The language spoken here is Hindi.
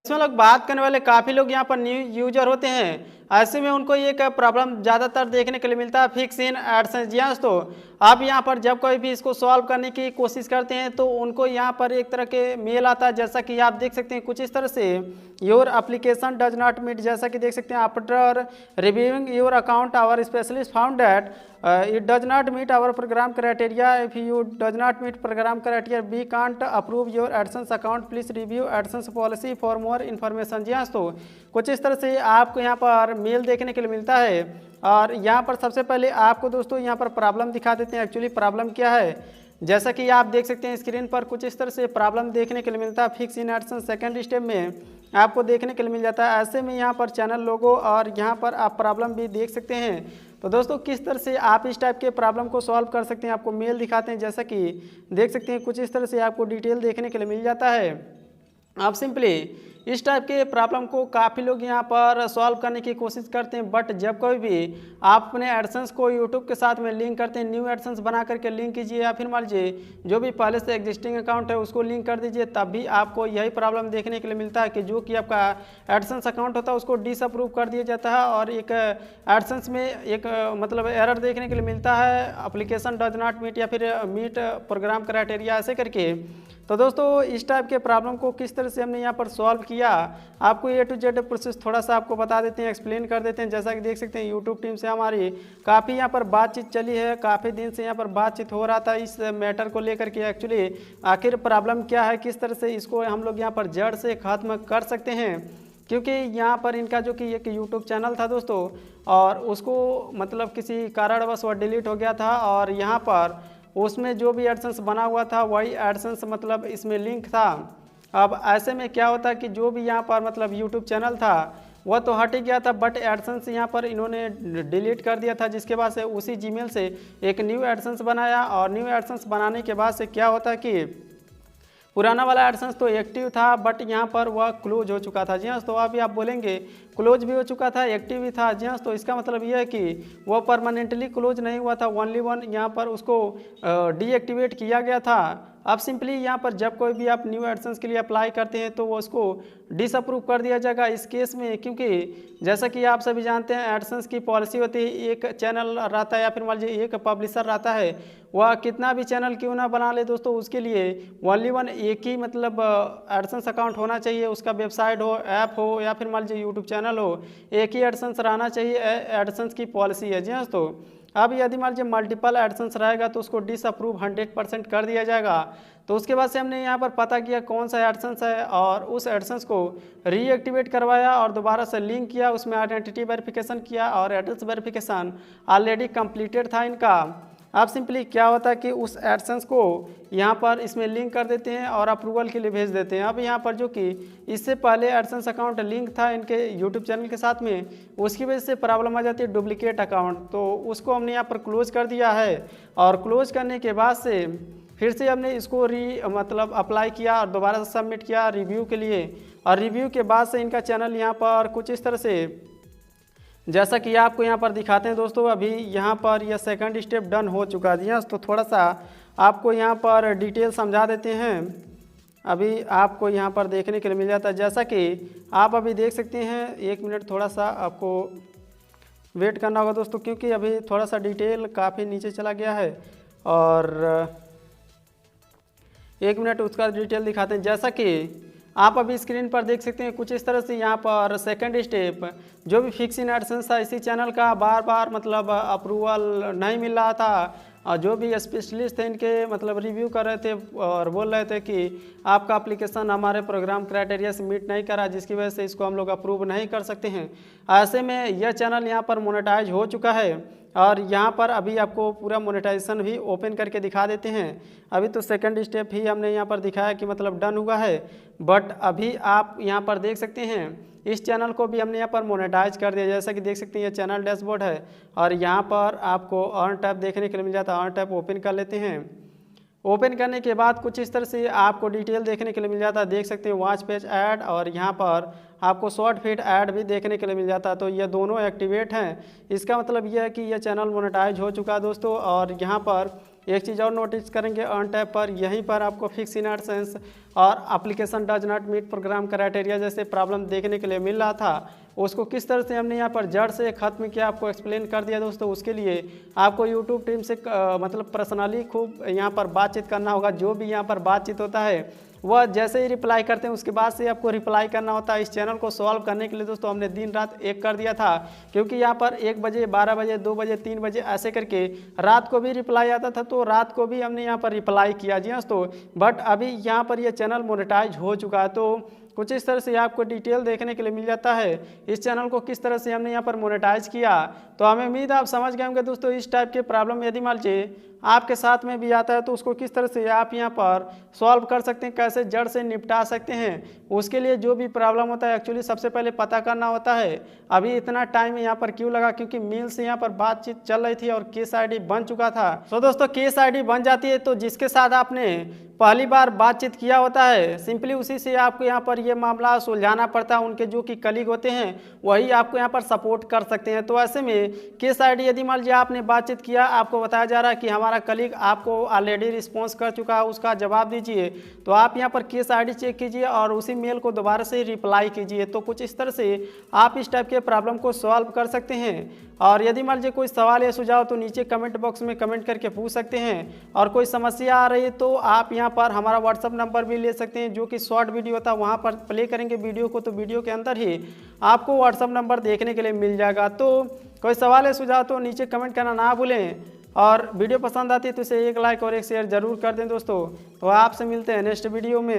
इसमें लोग बात करने वाले काफ़ी लोग यहाँ पर न्यू यूजर होते हैं। ऐसे में उनको एक प्रॉब्लम ज़्यादातर देखने के लिए मिलता है, फिक्स इन एडसेंस। जी हाँ दोस्तों, आप यहाँ पर जब कोई भी इसको सॉल्व करने की कोशिश करते हैं तो उनको यहाँ पर एक तरह के मेल आता है, जैसा कि आप देख सकते हैं कुछ इस तरह से, your application does not meet. जैसा कि देख सकते हैं, after reviewing your account our specialist found that it does not meet our program criteria. If you does not meet program criteria, we can't approve your AdSense account. Please review AdSense policy for more information। जी हाँ दोस्तों, कुछ इस तरह से आपको यहाँ पर मेल देखने के लिए मिलता है। और यहाँ पर सबसे पहले आपको दोस्तों यहाँ पर प्रॉब्लम दिखा देते हैं, एक्चुअली प्रॉब्लम क्या है। जैसा कि आप देख सकते हैं स्क्रीन पर कुछ इस तरह से प्रॉब्लम देखने के लिए मिलता है। Fix in AdSense second step में आपको देखने के लिए मिल जाता है। ऐसे में यहाँ पर चैनल लोगो और यहाँ पर आप प्रॉब्लम भी देख सकते हैं। तो दोस्तों, किस तरह से आप इस टाइप के प्रॉब्लम को सॉल्व कर सकते हैं, आपको मेल दिखाते हैं। जैसा कि देख सकते हैं कुछ इस तरह से आपको डिटेल देखने के लिए मिल जाता है। आप सिंपली इस टाइप के प्रॉब्लम को काफ़ी लोग यहाँ पर सॉल्व करने की कोशिश करते हैं, बट जब कोई भी आप अपने एडसेंस को यूट्यूब के साथ में लिंक करते हैं, न्यू एडसेंस बना करके लिंक कीजिए, या फिर मान लीजिए जो भी पहले से एग्जिस्टिंग अकाउंट है उसको लिंक कर दीजिए, तब भी आपको यही प्रॉब्लम देखने के लिए मिलता है कि जो कि आपका एडसेंस अकाउंट होता है उसको डिसअप्रूव कर दिया जाता है। और एक एडसेंस में एक मतलब एरर देखने के लिए मिलता है, एप्लीकेशन डज नॉट मीट या फिर मीट प्रोग्राम क्राइटेरिया, ऐसे करके। तो दोस्तों, इस टाइप के प्रॉब्लम को किस तरह से हमने यहाँ पर सॉल्व किया, आपको ए टू जेड प्रोसेस थोड़ा सा आपको बता देते हैं, एक्सप्लेन कर देते हैं। जैसा कि देख सकते हैं यूट्यूब टीम से हमारी काफ़ी यहाँ पर बातचीत चली है, काफ़ी दिन से यहाँ पर बातचीत हो रहा था इस मैटर को लेकर के, एक्चुअली आखिर प्रॉब्लम क्या है, किस तरह से इसको हम लोग यहाँ पर जड़ से खत्म कर सकते हैं। क्योंकि यहाँ पर इनका जो कि एक यूट्यूब चैनल था दोस्तों, और उसको मतलब किसी कारणवश वह डिलीट हो गया था, और यहाँ पर उसमें जो भी एडसेंस बना हुआ था वही एडसेंस मतलब इसमें लिंक था। अब ऐसे में क्या होता है कि जो भी यहाँ पर मतलब यूट्यूब चैनल था वह तो हट ही गया था, बट एडसेंस यहाँ पर इन्होंने डिलीट कर दिया था, जिसके बाद से उसी जीमेल से एक न्यू एडसेंस बनाया। और न्यू एडसेंस बनाने के बाद से क्या होता है कि पुराना वाला एडसेंस तो एक्टिव था, बट यहाँ पर वह क्लोज हो चुका था। जी हाँ, तो अभी आप बोलेंगे क्लोज भी हो चुका था, एक्टिव भी था। जी हाँ, तो इसका मतलब यह है कि वह परमानेंटली क्लोज नहीं हुआ था, ओनली वन यहाँ पर उसको डीएक्टिवेट किया गया था। अब सिंपली यहाँ पर जब कोई भी आप न्यू एडसेंस के लिए अप्लाई करते हैं तो वो उसको डिसअप्रूव कर दिया जाएगा इस केस में, क्योंकि जैसा कि आप सभी जानते हैं एडसेंस की पॉलिसी होती है, एक चैनल रहता है या फिर मान लीजिए एक पब्लिशर रहता है, वह कितना भी चैनल क्यों ना बना ले दोस्तों, उसके लिए ओनली वन एक ही मतलब एडसेंस अकाउंट होना चाहिए। उसका वेबसाइट हो, ऐप हो या फिर मान लीजिए यूट्यूब चैनल हो, एक ही एडसेंस रहना चाहिए, एडसेंस की पॉलिसी है। जी हाँ, तो अब यदि मान लीजिए मल्टीपल एडसेंस रहेगा तो उसको डिसअप्रूव 100% कर दिया जाएगा। तो उसके बाद से हमने यहाँ पर पता किया कौन सा एडसेंस है, और उस एडसेंस को रीएक्टिवेट करवाया और दोबारा से लिंक किया, उसमें आइडेंटिटी वेरिफिकेशन किया और एड्रेस वेरिफिकेशन ऑलरेडी कंप्लीटेड था इनका। अब सिंपली क्या होता है कि उस एडसेंस को यहाँ पर इसमें लिंक कर देते हैं और अप्रूवल के लिए भेज देते हैं। अब यहाँ पर जो कि इससे पहले एडसेंस अकाउंट लिंक था इनके यूट्यूब चैनल के साथ में, उसकी वजह से प्रॉब्लम आ जाती है डुप्लीकेट अकाउंट, तो उसको हमने यहाँ पर क्लोज कर दिया है। और क्लोज करने के बाद से फिर से हमने इसको मतलब अप्लाई किया और दोबारा से सबमिट किया रिव्यू के लिए, और रिव्यू के बाद से इनका चैनल यहाँ पर कुछ इस तरह से जैसा कि आपको यहाँ पर दिखाते हैं दोस्तों, अभी यहाँ पर यह सेकंड स्टेप डन हो चुका है। तो थोड़ा सा आपको यहाँ पर डिटेल समझा देते हैं, अभी आपको यहाँ पर देखने के लिए मिल जाता है। जैसा कि आप अभी देख सकते हैं, एक मिनट थोड़ा सा आपको वेट करना होगा दोस्तों, क्योंकि अभी थोड़ा सा डिटेल काफ़ी नीचे चला गया है, और एक मिनट उसका डिटेल दिखाते हैं। जैसा कि आप अभी स्क्रीन पर देख सकते हैं कुछ इस तरह से यहाँ पर सेकंड स्टेप जो भी फिक्स इन एडसेंस था इसी चैनल का बार बार मतलब अप्रूवल नहीं मिल रहा था, और जो भी स्पेशलिस्ट थे इनके मतलब रिव्यू कर रहे थे और बोल रहे थे कि आपका एप्लीकेशन हमारे प्रोग्राम क्राइटेरिया से मीट नहीं करा, जिसकी वजह से इसको हम लोग अप्रूव नहीं कर सकते हैं। ऐसे में यह चैनल यहाँ पर मोनेटाइज हो चुका है, और यहाँ पर अभी आपको पूरा मोनेटाइजेशन भी ओपन करके दिखा देते हैं। अभी तो सेकंड स्टेप ही हमने यहाँ पर दिखाया कि मतलब डन हुआ है, बट अभी आप यहाँ पर देख सकते हैं इस चैनल को भी हमने यहाँ पर मोनेटाइज कर दिया। जैसा कि देख सकते हैं ये चैनल डैशबोर्ड है, और यहाँ पर आपको अर्न टैब देखने के लिए मिल जाता है। अर्न टैब ओपन कर लेते हैं, ओपन करने के बाद कुछ इस तरह से आपको डिटेल देखने के लिए मिल जाता है। देख सकते हैं वॉच पेज ऐड, और यहाँ पर आपको शॉर्ट फीड ऐड भी देखने के लिए मिल जाता है। तो ये दोनों एक्टिवेट हैं, इसका मतलब यह है कि यह चैनल मोनेटाइज हो चुका है दोस्तों। और यहाँ पर एक चीज़ और नोटिस करेंगे अर्न टैब पर, यहीं पर आपको फिक्स इन एडसेंस और application does not meet program criteria जैसे प्रॉब्लम देखने के लिए मिल रहा था, उसको किस तरह से हमने यहाँ पर जड़ से ख़त्म किया आपको एक्सप्लेन कर दिया दोस्तों। उसके लिए आपको यूट्यूब टीम से मतलब पर्सनली खूब यहाँ पर बातचीत करना होगा। जो भी यहाँ पर बातचीत होता है वह जैसे ही रिप्लाई करते हैं उसके बाद से आपको रिप्लाई करना होता है। इस चैनल को सॉल्व करने के लिए दोस्तों हमने दिन रात एक कर दिया था, क्योंकि यहाँ पर 1 बजे, 12 बजे, 2 बजे, 3 बजे ऐसे करके रात को भी रिप्लाई आता था, तो रात को भी हमने यहाँ पर रिप्लाई किया जी दोस्तों। बट अभी यहाँ पर यह चैनल मोनेटाइज हो चुका है, तो कुछ इस तरह से आपको डिटेल देखने के लिए मिल जाता है इस चैनल को किस तरह से हमने यहाँ पर मोनेटाइज किया। तो हमें उम्मीद है आप समझ गए होंगे दोस्तों। इस टाइप के प्रॉब्लम यदि मान लीजिए आपके साथ में भी आता है तो उसको किस तरह से आप यहाँ पर सॉल्व कर सकते हैं, कैसे जड़ से निपटा सकते हैं। उसके लिए जो भी प्रॉब्लम होता है एक्चुअली सबसे पहले पता करना होता है अभी इतना टाइम यहाँ पर क्यों लगा, क्योंकि मेल से यहाँ पर बातचीत चल रही थी और केस आईडी बन चुका था। तो दोस्तों केस आईडी बन जाती है तो जिसके साथ आपने पहली बार बातचीत किया होता है सिंपली उसी से आपको यहाँ पर ये मामला सुलझाना पड़ता है। उनके जो कि कलीग होते हैं वही आपको यहाँ पर सपोर्ट कर सकते हैं। तो ऐसे में केस आईडी यदि मान लीजिए आपने बातचीत किया, आपको बताया जा रहा है कि हमारा कलीग आपको ऑलरेडी रिस्पॉन्स कर चुका है, उसका जवाब दीजिए, तो आप यहाँ पर केस आईडी चेक कीजिए और उसी मेल को दोबारा से रिप्लाई कीजिए। तो कुछ इस तरह से आप इस टाइप के प्रॉब्लम को सॉल्व कर सकते हैं। और यदि मान लीजिए कोई सवाल या सुझाव तो नीचे कमेंट बॉक्स में कमेंट करके पूछ सकते हैं। और कोई समस्या आ रही है तो आप यहाँ पर हमारा व्हाट्सअप नंबर भी ले सकते हैं, जो कि शॉर्ट वीडियो होता है वहाँ पर प्ले करेंगे वीडियो को, तो वीडियो के अंदर ही आपको व्हाट्सअप नंबर देखने के लिए मिल जाएगा। तो कोई सवाल या सुझाव तो नीचे कमेंट करना ना भूलें। और वीडियो पसंद आती है तो इसे एक लाइक और एक शेयर जरूर कर दें दोस्तों। तो आपसे मिलते हैं नेक्स्ट वीडियो में।